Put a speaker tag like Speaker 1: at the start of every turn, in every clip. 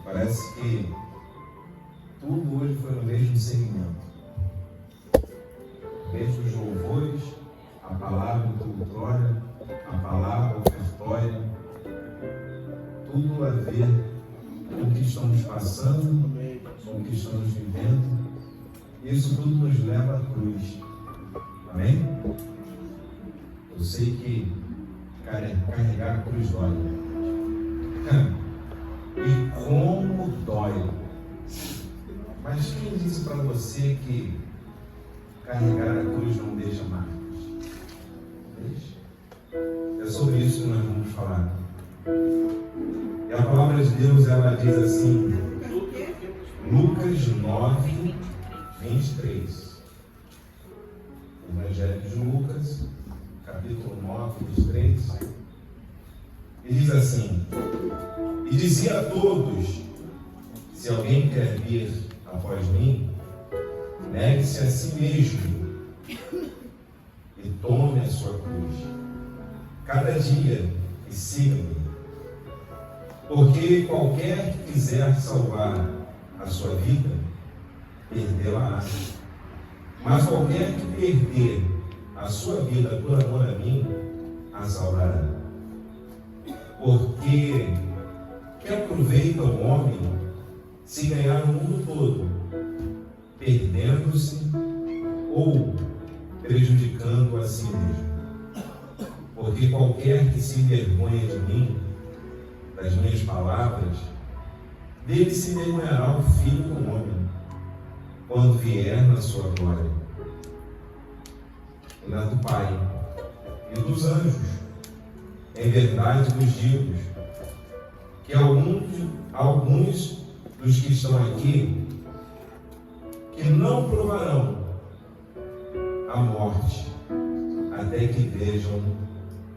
Speaker 1: Parece que tudo hoje foi no mesmo segmento. Desde os louvores, a palavra introdutória, a palavra ofertória, tudo a ver com o que estamos passando, com o que estamos vivendo. Isso tudo nos leva à cruz. Amém? Eu sei que carregar a cruz dói. E como dói. Mas quem disse para você que carregar a cruz não deixa marcas? Deixa. É sobre isso que nós vamos falar. E a palavra de Deus, ela diz assim, Lucas 9, 23. Evangelho de Lucas, capítulo 9, 23. E diz assim: e dizia a todos: se alguém quer vir após mim, negue-se a si mesmo e tome a sua cruz cada dia e siga-me. Porque qualquer que quiser salvar a sua vida, perdê-la-á. Mas qualquer que perder a sua vida por amor a mim, a salvará. Porque que aproveita o homem se ganhar o mundo todo, perdendo-se ou prejudicando a si mesmo? Porque qualquer que se envergonha de mim, das minhas palavras, dele se envergonhará o Filho do Homem, quando vier na sua glória, e na do Pai e dos anjos. Em verdade vos digo que alguns dos que estão aqui que não provarão a morte até que vejam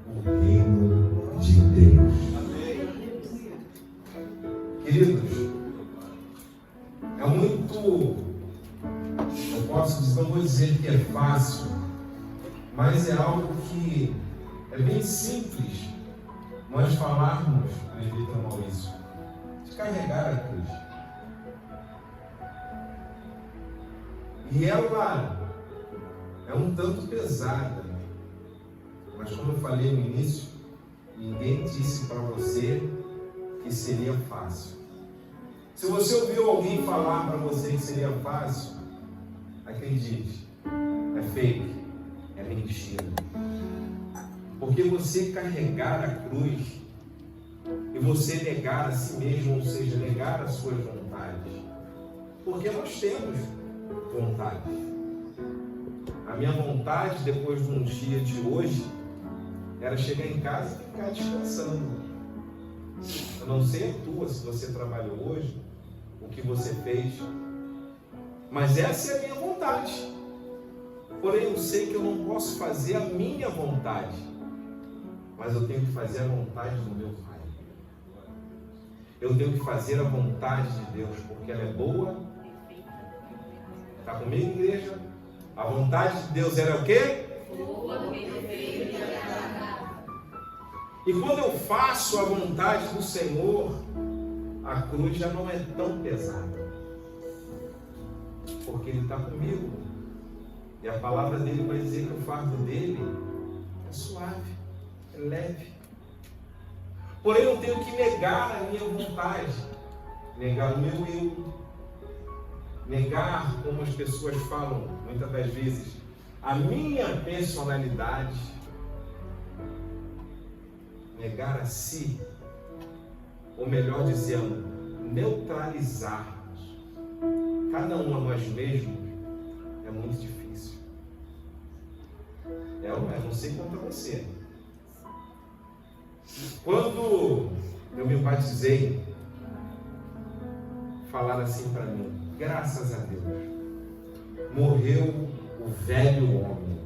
Speaker 1: o reino de Deus. Queridos, é muito, não vou dizer que é fácil, mas é algo que é bem simples nós falarmos, presbítero Maurício, de carregar a cruz. E ela é um tanto pesada, mas como eu falei no início, ninguém disse para você que seria fácil. Se você ouviu alguém falar para você que seria fácil, acredite, é fake, é mentira. Porque você carregar a cruz e você negar a si mesmo, ou seja, negar as suas vontades, porque nós temos vontade. A minha vontade, depois de um dia de hoje, era chegar em casa e ficar descansando. Eu não sei a tua, se você trabalhou hoje, o que você fez, mas essa é a minha vontade. Porém, eu sei que eu não posso fazer a minha vontade, mas eu tenho que fazer a vontade do meu Pai. Eu tenho que fazer a vontade de Deus, porque ela é boa. Está comigo, igreja? A vontade de Deus era o quê? Boa, perfeita e agradável. E quando eu faço a vontade do Senhor, a cruz já não é tão pesada, porque Ele está comigo. E a palavra dele vai dizer que o fardo dele é suave, é leve. Porém, eu tenho que negar a minha vontade, negar o meu eu, negar, como as pessoas falam muitas das vezes, a minha personalidade, negar a si, ou melhor dizendo, neutralizarmos cada um a nós mesmos, é muito difícil. Eu não sei quanto a você. Quando eu me batizei, falaram assim para mim: graças a Deus, morreu o velho homem.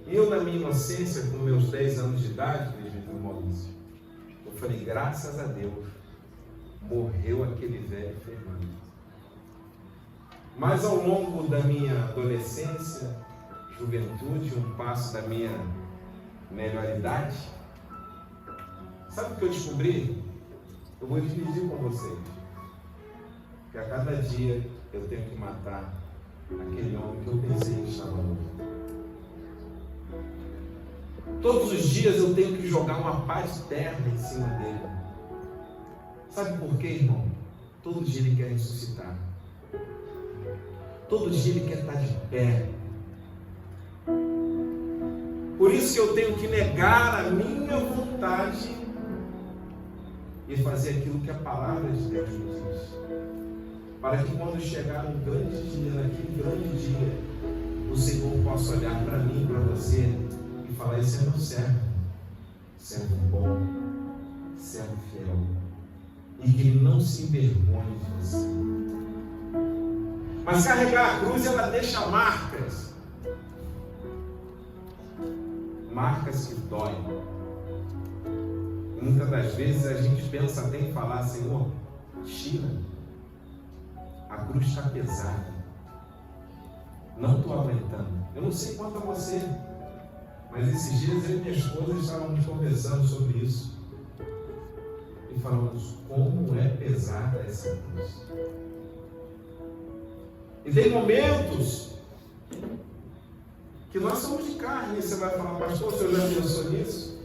Speaker 1: E eu, na minha inocência, com meus 10 anos de idade, presbítero Maurício, eu falei: graças a Deus, morreu aquele velho Fernando. Mas ao longo da minha adolescência, juventude, um passo da minha melhor idade, sabe o que eu descobri? Eu vou dividir com vocês. Que a cada dia eu tenho que matar aquele homem que eu pensei que estava morto. Todos os dias eu tenho que jogar uma pá de terra em cima dele. Sabe por quê, irmão? Todo dia ele quer ressuscitar. Todo dia ele quer estar de pé. Por isso que eu tenho que negar a minha vontade e fazer aquilo que a palavra de Deus nos diz. Para que quando chegar um grande dia, naquele grande dia, o Senhor possa olhar para mim e para você e falar: esse é meu servo, servo bom, servo fiel. E que ele não se envergonhe de você. Mas carregar a cruz, ela deixa marcas. Marcas que doem. Muitas das vezes a gente pensa até em falar: Senhor, tira. A cruz está pesada. Não estou aguentando. Eu não sei quanto a você, mas esses dias eu e minha esposa estávamos conversando sobre isso. E falamos como é pesada essa cruz. E tem momentos que nós somos de carne. E você vai falar: pastor, o senhor já pensou nisso?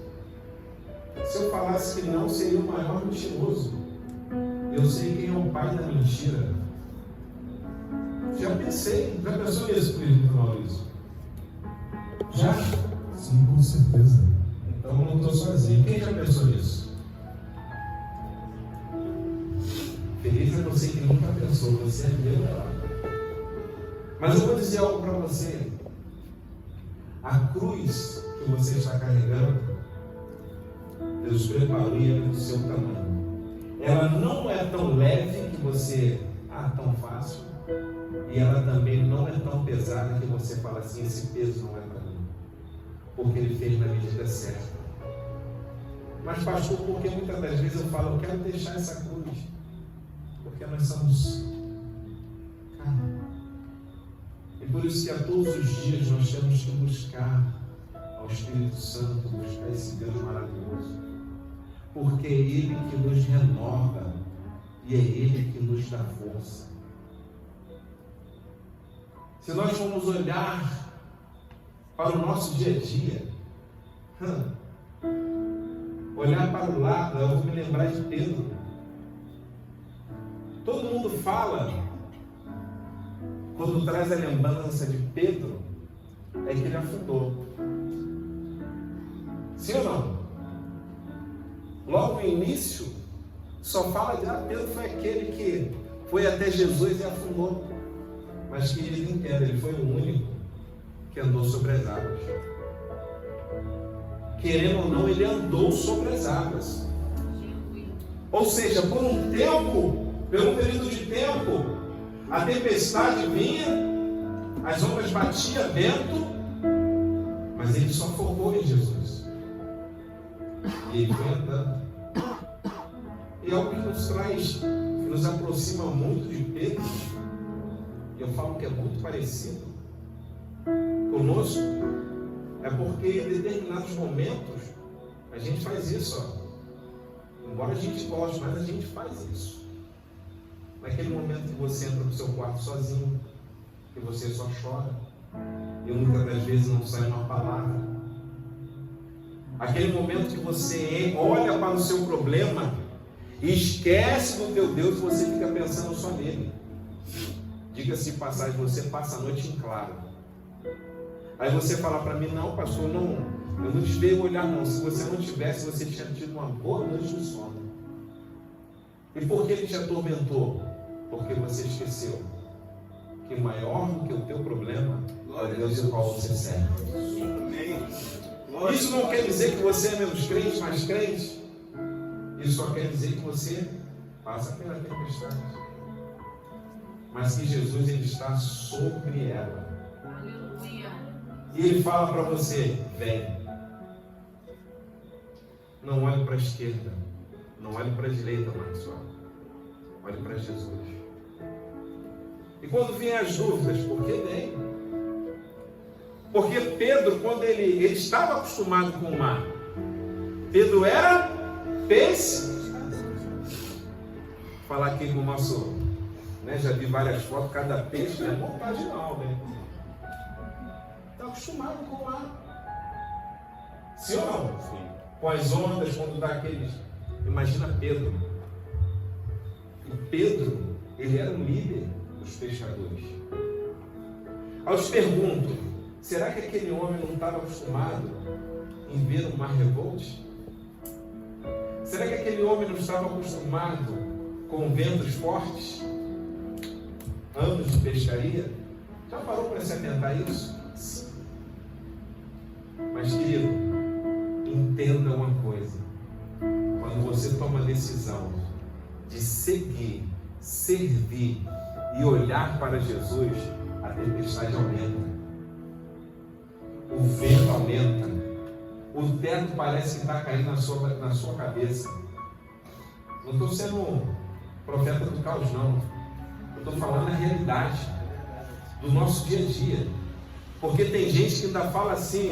Speaker 1: Se eu falasse que não, seria o maior mentiroso. Eu sei quem é o pai da mentira. Já pensei. Já pensou nisso, querido Maurício? Já?
Speaker 2: Sim, com certeza.
Speaker 1: Então eu não estou sozinho. Quem já pensou nisso? Feliz é você que nunca pensou. Você é meu. Mas eu vou dizer algo para você. A cruz que você está carregando, Deus preparou e ela é do seu tamanho. Ela não é tão leve que você, tão fácil. E ela também não é tão pesada que você fala assim: esse peso não é para mim. Porque ele fez na medida certa. Mas pastor, porque muitas das vezes eu falo: eu quero deixar essa cruz. Porque nós somos carne. E por isso que a todos os dias nós temos que buscar ao Espírito Santo, buscar esse Deus maravilhoso. Porque é Ele que nos renova e é Ele que nos dá força. Se nós formos olhar para o nosso dia a dia, olhar para o lado, eu vou me lembrar de Pedro. Todo mundo fala, quando traz a lembrança de Pedro, é que ele afundou. Sim ou não? Logo no início, só fala de Pedro foi aquele que foi até Jesus e afundou. Mas que ele entenda, ele foi o único que andou sobre as águas. Querendo ou não, ele andou sobre as águas. Ou seja, por um período de tempo, a tempestade vinha, as ondas batiam vento, mas ele só focou em Jesus. E ele foi andando. E é o que nos traz, que nos aproxima muito de Pedro. Eu falo que é muito parecido conosco, é porque em determinados momentos a gente faz isso, embora a gente goste, mas a gente faz isso. Naquele momento que você entra no seu quarto sozinho, que você só chora, e muitas das vezes não sai uma palavra. Aquele momento que você olha para o seu problema e esquece do teu Deus, você fica pensando só nele. Diga-se de passagem, você passa a noite em claro. Aí você fala para mim: não, pastor, eu não te veio olhar não. Se você não tivesse, você tinha tido uma boa noite de sono. E por que ele te atormentou? Porque você esqueceu que maior do que o teu problema é Deus o qual você serve. Isso não quer dizer que você é menos crente, mais crente. Isso só quer dizer que você passa pela tempestade, mas que Jesus, ele está sobre ela. Aleluia. E ele fala para você: vem. Não olhe para a esquerda, não olhe para a direita, Maxwell. Olhe para Jesus. E quando vêm as dúvidas, por que vem? Porque Pedro, quando ele estava acostumado com o mar, Pedro era peixe. falar aqui com o nosso, né, já vi várias fotos, cada peixe é montaginal, né? Está acostumado com o mar. Sim ou não? Sim. Com as ondas, quando dá aqueles... Imagina Pedro. E Pedro, ele era um líder dos pescadores. Aí eu te pergunto, será que aquele homem não estava acostumado em ver o mar revolte? Será que aquele homem não estava acostumado com ventos fortes? Anos de pescaria? Já parou para se atentar a isso? Sim. Mas, querido, entenda uma coisa. Quando você toma a decisão de seguir, servir e olhar para Jesus, a tempestade aumenta. O vento aumenta. O teto parece que está caindo na sua cabeça. Não estou sendo um profeta do caos, não. Eu estou falando a realidade do nosso dia a dia. Porque tem gente que ainda fala assim,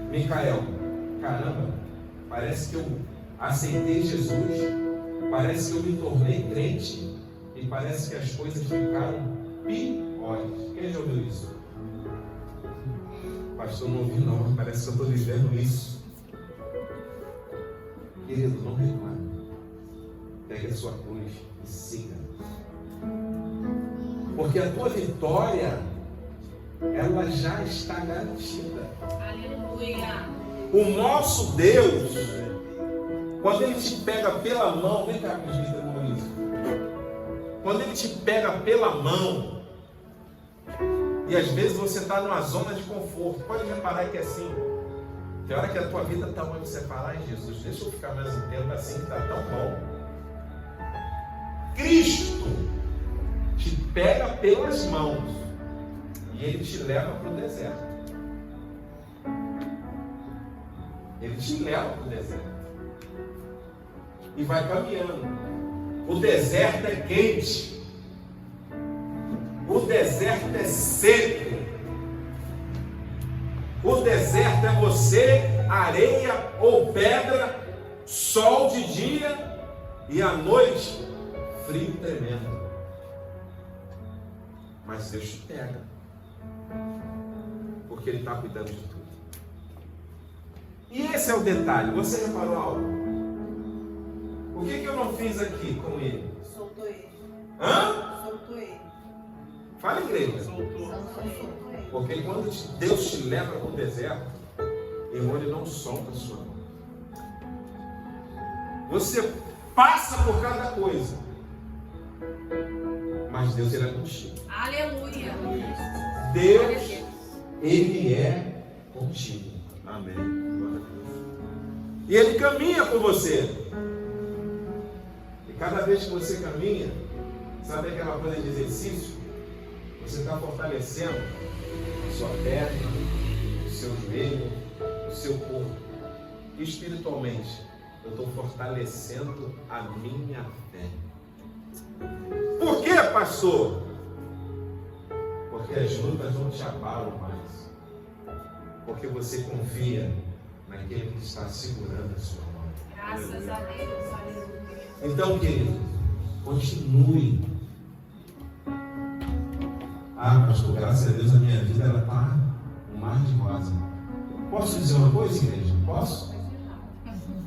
Speaker 1: Micael, caramba, parece que eu aceitei Jesus, parece que eu me tornei crente e parece que as coisas ficaram piores. Quem já ouviu isso? Pastor, não ouvi não, mas parece que eu estou vivendo isso. Querido, não reclame. Pegue a sua cruz e siga. Porque a tua vitória, ela já está garantida.
Speaker 3: Aleluia.
Speaker 1: O nosso Deus, quando Ele te pega pela mão, vem cá, quando Ele te pega pela mão, e às vezes você está numa zona de conforto, pode reparar que é assim, tem hora que a tua vida está onde você fala, ai Jesus, deixa eu ficar mais um tempo assim que está tão bom. Cristo te pega pelas mãos e Ele te leva para o deserto. Ele te leva para o deserto e vai caminhando. O deserto é quente, o deserto é seco, o deserto é você, areia ou pedra, sol de dia e à noite frio tremendo. Mas Deus te pega, porque Ele está cuidando de tudo. E esse é o detalhe. Você reparou algo? O que eu não fiz aqui com ele?
Speaker 3: Soltou ele.
Speaker 1: Hã?
Speaker 3: Soltou ele.
Speaker 1: Fala, igreja.
Speaker 3: Soltou ele.
Speaker 1: Porque quando Deus te leva para o deserto, Ele não solta a sua mão. Você passa por cada coisa, mas Deus é contigo.
Speaker 3: Aleluia.
Speaker 1: Deus, Ele é contigo. Amém. E Ele caminha com você. E cada vez que você caminha, sabe aquela coisa de exercício? Você está fortalecendo a sua perna, o seu joelho, o seu corpo. E espiritualmente, eu estou fortalecendo a minha fé. Por quê, pastor? Porque as lutas não te abalam mais. Porque você confia naquele que está segurando a sua mão.
Speaker 3: Graças a Deus. Aleluia.
Speaker 1: Então, querido, continue. Ah, pastor, graças a Deus a minha vida ela está um mar de rosa. Posso dizer uma coisa, igreja? Posso?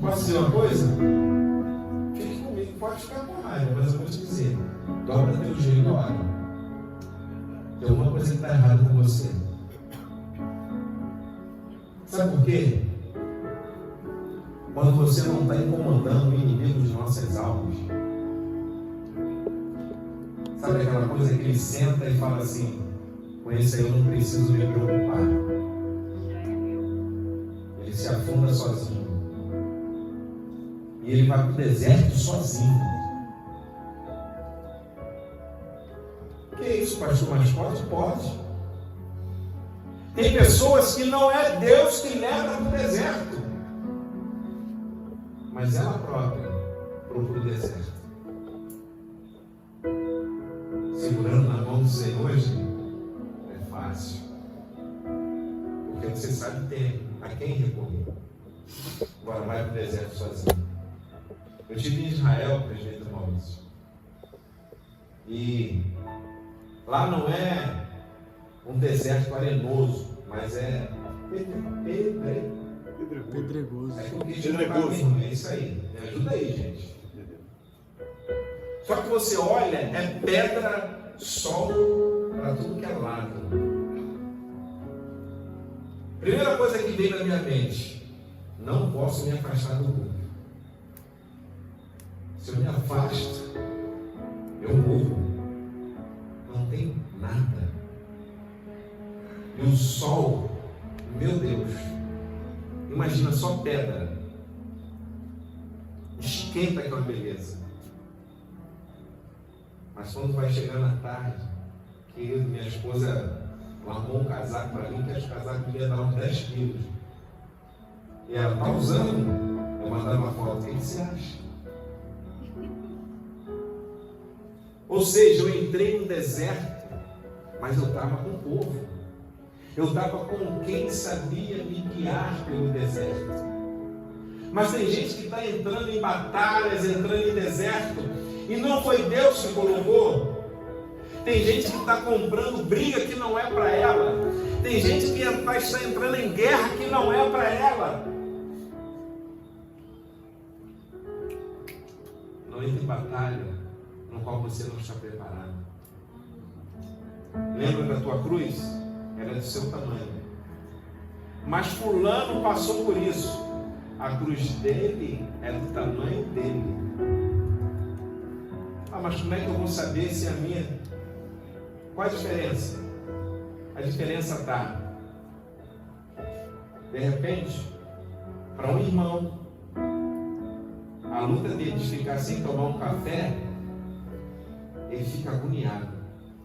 Speaker 1: Posso dizer uma coisa? Fique comigo, pode ficar com raiva, mas eu vou te dizer. Dobra teu joelho e ora. Tem alguma coisa que está errada com você. Sabe por quê? Quando você não está incomodando o inimigo de nossas almas. Sabe aquela coisa que ele senta e fala assim, com esse aí eu não preciso me preocupar. Ele se afunda sozinho. E ele vai para o deserto sozinho. Que isso, pastor? Mas pode? Pode. Tem pessoas que não é Deus que leva para o deserto, mas ela própria para o deserto. Segurando na mão do Senhor é fácil, porque você sabe ter a quem recorrer. Agora vai para o deserto sozinho. Eu estive em Israel, presbítero Maurício, E lá não é um deserto arenoso, mas é
Speaker 4: Pedregoso.
Speaker 1: É pedregoso. É isso aí. Me ajuda aí, gente. Só que você olha, é pedra, sol para tudo que é lado. Primeira coisa que veio na minha mente: não posso me afastar do mundo. Se eu me afasto, eu morro. Não tem nada. E o sol, meu Deus, imagina só pedra. Esquenta aquela beleza. Mas quando vai chegando à tarde, que minha esposa arrumou um casaco para mim, que esse casaco devia dar uns 10 quilos. E ela está usando. Eu mandava uma foto. O que você acha? Ou seja, eu entrei no deserto, mas eu estava com o povo. Eu estava com quem sabia me guiar pelo deserto. Mas tem gente que está entrando em batalhas, entrando em deserto, e não foi Deus que colocou. Tem gente que está comprando briga que não é para ela. Tem gente que está entrando em guerra que não é para ela. Não entre em batalha no qual você não está preparado. Lembra da tua cruz? Era do seu tamanho. Mas fulano passou por isso. A cruz dele é do tamanho dele. Ah, mas como é que eu vou saber se a minha... Qual a diferença? A diferença está, de repente, para um irmão, a luta dele de ficar sem tomar um café, ele fica agoniado.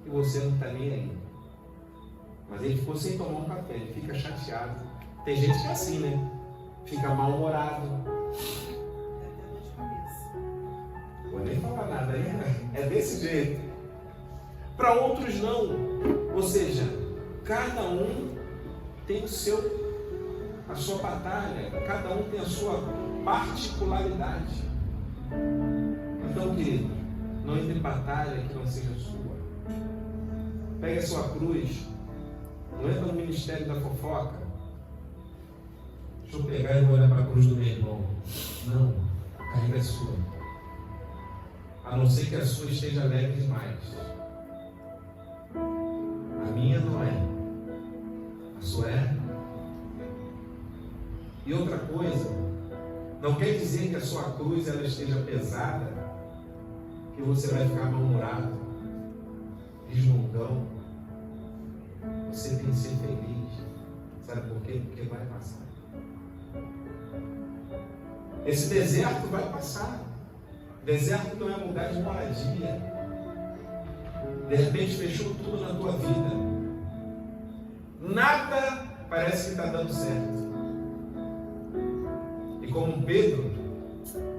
Speaker 1: E você não está nem aí. Mas ele ficou sem tomar um café, ele fica chateado. Tem gente que é assim, né? Fica mal-humorado. Vou nem falar nada aí, né? É desse jeito. Para outros não. Ou seja, cada um tem a sua batalha, cada um tem a sua particularidade. Então, querido, não entre em batalha que não seja sua. Pegue a sua cruz. Não entra no ministério da fofoca. Deixa eu pegar e vou olhar para a cruz do meu irmão. Não, a carreira é sua. A não ser que a sua esteja leve demais. A minha não é. A sua é. E outra coisa, não quer dizer que a sua cruz ela esteja pesada, que você vai ficar mal-humorado, resmungão. Você tem que ser feliz. Sabe por quê? Porque vai passar. Esse deserto vai passar. Deserto não é um lugar de moradia. De repente fechou tudo na tua vida. Nada parece que está dando certo. E como Pedro,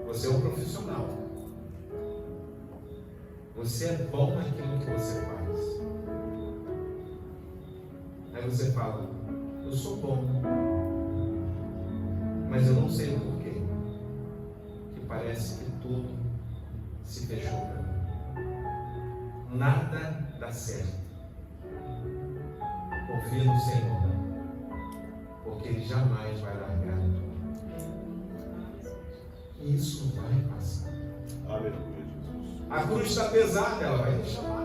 Speaker 1: você é um profissional. Você é bom naquilo que você faz. Aí você fala, eu sou bom, mas eu não sei o porquê, que parece que tudo se fechou para mim. Nada dá certo. Confia no Senhor, porque Ele jamais vai largar. E isso vai passar.
Speaker 5: Aleluia, Jesus.
Speaker 1: A cruz está pesada, ela vai te chamar.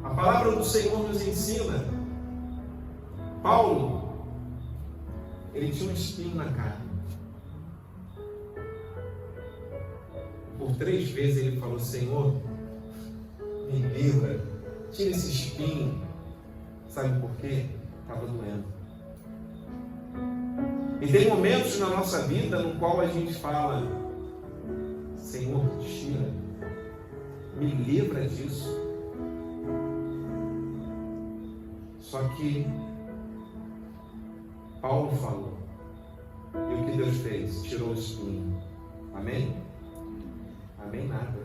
Speaker 1: A palavra do Senhor nos ensina. Paulo, ele tinha um espinho na carne. Por 3 vezes ele falou, Senhor, me livra, tira esse espinho. Sabe por quê? Estava doendo. E tem momentos na nossa vida no qual a gente fala, Senhor, tira, me livra disso. Só que Paulo falou, e o que Deus fez? Tirou o espinho. Amém? Amém nada.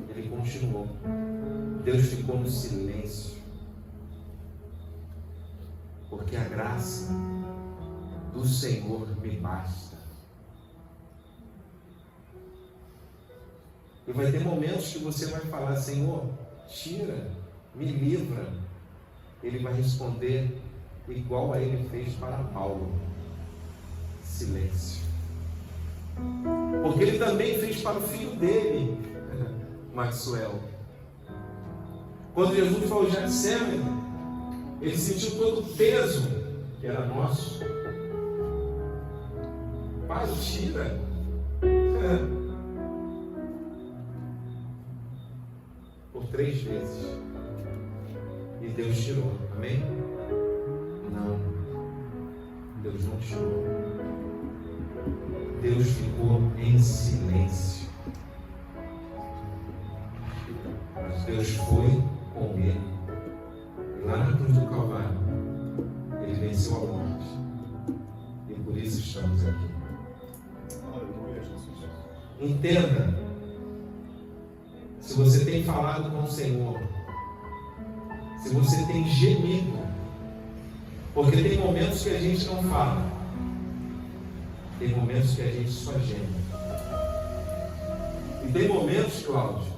Speaker 1: Ele continuou. Deus ficou no silêncio. Porque a graça do Senhor me basta. E vai ter momentos que você vai falar: Senhor, tira, me livra. Ele vai responder igual a ele fez para Paulo: silêncio. Porque ele também fez para o filho dele, Maxwell. Quando Jesus falou Getsemane, ele sentiu todo o peso que era nosso. Pai, tira. Por 3 vezes. E Deus tirou. Amém? Não. Deus não tirou. Deus ficou em silêncio. Mas Deus foi com ele. Lá na cruz do Calvário, ele venceu a morte. E por isso estamos aqui.
Speaker 5: Aleluia, Jesus.
Speaker 1: Entenda, se você tem falado com o Senhor, se você tem gemido, porque tem momentos que a gente não fala, tem momentos que a gente só geme. E tem momentos, Cláudio,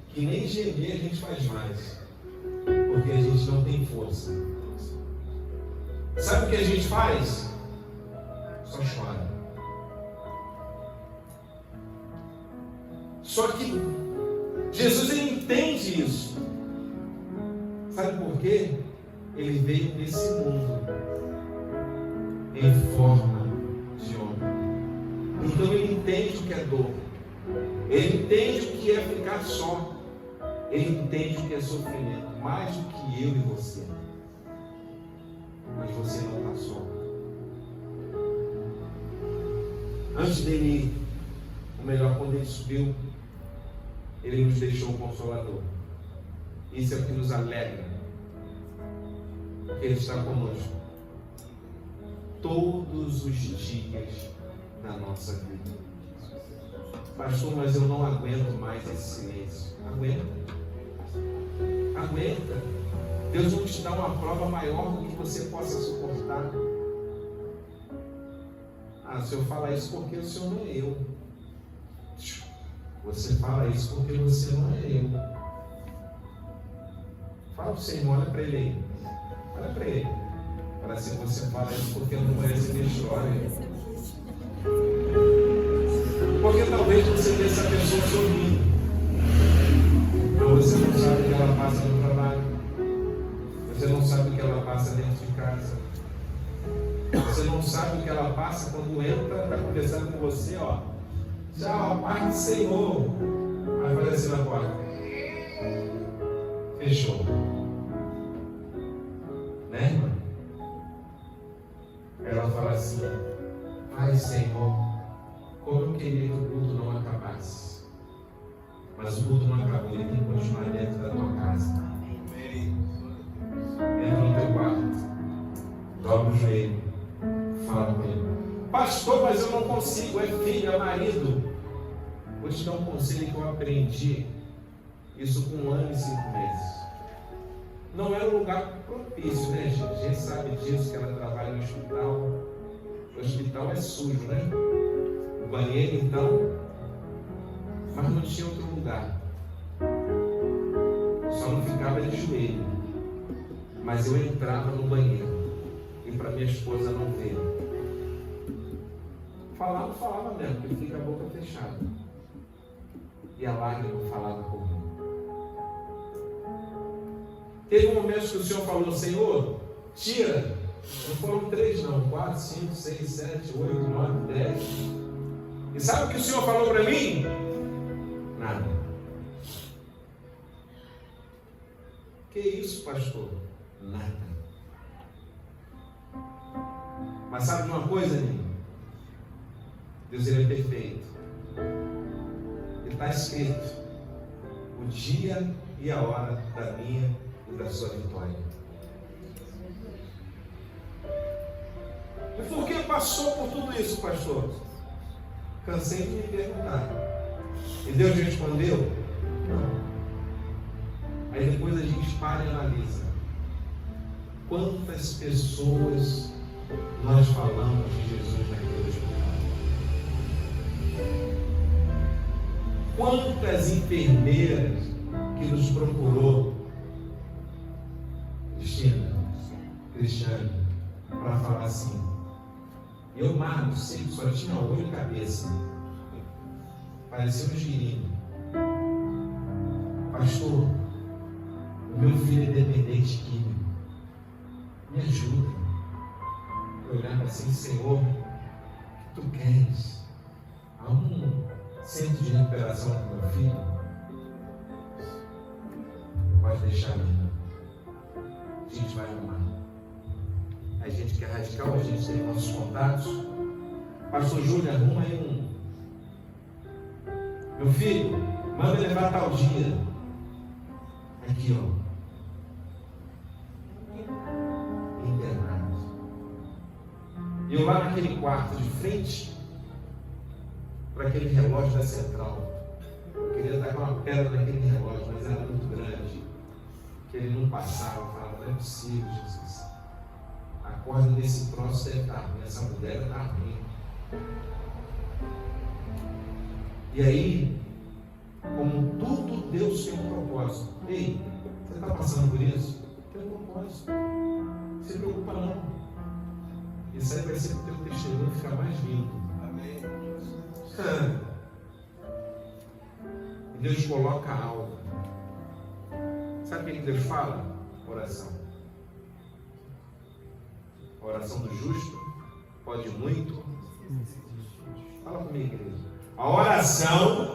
Speaker 1: que nem gemer a gente faz mais, porque a gente não tem força. Sabe o que a gente faz? Só chora. Só que Jesus, ele entende isso. Sabe por quê? Ele veio nesse mundo em forma de homem. Então ele entende o que é dor. Ele entende o que é ficar só. Ele entende o que é sofrimento, mais do que eu e você. Mas você não está só. Antes dele ir, ou melhor, quando ele subiu, ele nos deixou um Consolador. Isso é o que nos alegra, porque ele está conosco todos os dias da nossa vida. Pastor, mas eu não aguento mais esse silêncio. Aguenta. Deus não te dá uma prova maior do que você possa suportar. O senhor fala isso porque o senhor não é eu. Você fala isso porque você não é eu. Fala para o Senhor, olha para ele aí. Olha para ele. Fala assim: você fala isso porque não conhece a minha história. Porque talvez você vê essa pessoa sorrindo, mas você não sabe o que ela passa no trabalho. Você não sabe o que ela passa dentro de casa. Você não sabe o que ela passa quando entra para conversar com você, ó. Tchau, paz do Senhor. Aí faz assim na porta. Fechou. Né, irmã? Ela fala assim: ai, Senhor, como eu queria que o culto não acabasse. Mas o culto não acabou, ele tem que continuar dentro da tua casa. Entra no teu quarto, dobra o joelho, fala com ele: pastor, mas eu não consigo, é filho, é marido. Vou te dar um conselho que eu aprendi isso com 1 ano e 5 meses. Não era um lugar propício, né, gente? A gente sabe disso, que ela trabalha no hospital. O hospital é sujo, né? O banheiro, então. Mas não tinha outro lugar. Só não ficava de joelho. Mas eu entrava no banheiro. E para minha esposa não ver. Falava mesmo, porque fica a boca fechada. E a lágrima falava comigo. Teve um momento que o Senhor falou: Senhor, tira. Não foram 3 não, 4, 5, 6, 7, 8, 9, 10. E sabe o que o Senhor falou para mim? Nada. Que isso, pastor? Nada. Mas sabe de uma coisa, amigo? Deus, ele é perfeito. E está escrito o dia e a hora da minha e da sua vitória. E por que passou por tudo isso, pastor? Cansei de me perguntar. E Deus respondeu? Não. Aí depois a gente para e analisa. Quantas pessoas nós falamos de Jesus naquele hospital? Quantas enfermeiras que nos procurou, Cristina, Cristiane, para falar assim: eu magro, seco, só tinha olho e cabeça, parecia um girino. Pastor, o meu filho é dependente químico, me ajuda. Eu olhava assim: Senhor, o que tu queres? Há um centro de recuperação para o meu filho? Pode deixar ali. A gente vai arrumar. A gente que é radical, a gente tem nossos contatos. Pastor Júlio, arruma aí meu filho, manda levar tal dia. Aqui, ó. Internado. Eu lá naquele quarto de frente para aquele relógio da central. Eu queria dar uma pedra naquele relógio, mas era muito grande. Que ele não passava. Eu falava: não é possível, Jesus. A corda desse troço deve estar ruim. Essa mulher está ruim. E aí, como tudo Deus tem um propósito. Ei, você está passando por isso? Tem um propósito. Não se preocupa não. Isso aí vai ser para o teu testemunho ficar mais lindo.
Speaker 5: Amém.
Speaker 1: E Deus coloca algo. Sabe o que Deus fala? Oração. A oração do justo pode muito. Fala comigo, igreja. A oração